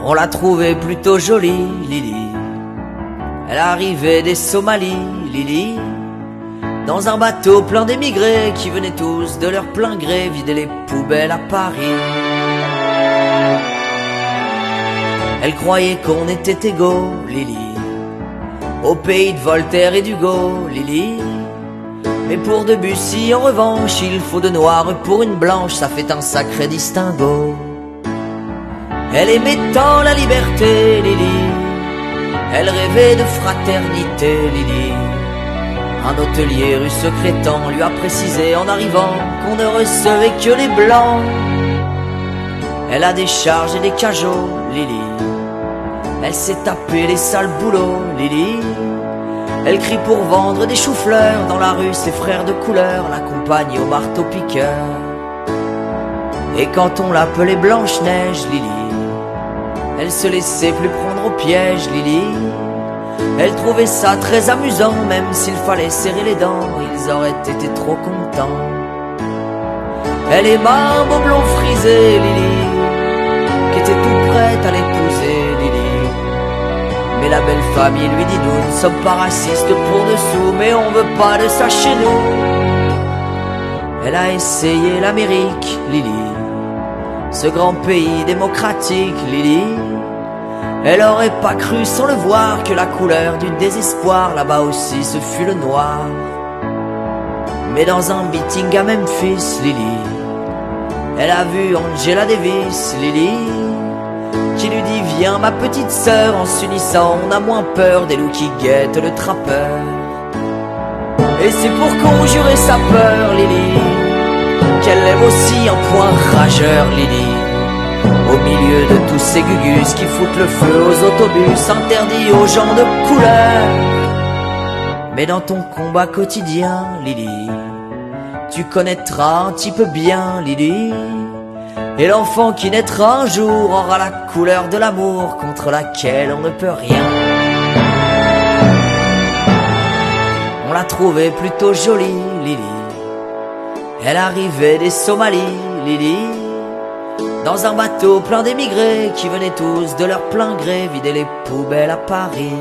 On l'a trouvée plutôt jolie, Lily. Elle arrivait des Somalies, Lily, dans un bateau plein d'émigrés qui venaient tous de leur plein gré vider les poubelles à Paris. Elle croyait qu'on était égaux, Lily, au pays de Voltaire et d'Hugo, Lily. Mais pour Debussy, en revanche, il faut de noir pour une blanche, ça fait un sacré distinguo. Elle aimait tant la liberté, Lily. Elle rêvait de fraternité, Lily. Un hôtelier rue Secrétan lui a précisé en arrivant qu'on ne recevait que les blancs. Elle a des charges et des cajots, Lily. Elle s'est tapé les sales boulots, Lily. Elle crie pour vendre des choux-fleurs dans la rue, ses frères de couleur l'accompagnent au marteau-piqueur. Et quand on l'appelait Blanche-Neige, Lily, elle se laissait plus prendre au piège, Lily. Elle trouvait ça très amusant, même s'il fallait serrer les dents, ils auraient été trop contents. Elle aima un beau blond frisé, Lily, qui était tout prête à l'épouser, Lily. Mais la belle famille lui dit: nous ne sommes pas racistes pour dessous, mais on veut pas de ça chez nous. Elle a essayé l'Amérique, Lily, ce grand pays démocratique, Lily. Elle aurait pas cru sans le voir que la couleur du désespoir là-bas aussi ce fut le noir. Mais dans un meeting à Memphis, Lily, elle a vu Angela Davis, Lily, qui lui dit: viens ma petite sœur, en s'unissant on a moins peur des loups qui guettent le trappeur. Et c'est pour conjurer sa peur, Lily, qu'elle lève aussi un poing rageur, Lily, au milieu de tous ces gugus qui foutent le feu aux autobus interdits aux gens de couleur. Mais dans ton combat quotidien, Lily, tu connaîtras un petit peu bien, Lily, et l'enfant qui naîtra un jour aura la couleur de l'amour contre laquelle on ne peut rien. On l'a trouvée plutôt jolie, Lily. Elle arrivait des Somalies, Lily, dans un bateau plein d'émigrés qui venaient tous de leur plein gré vider les poubelles à Paris.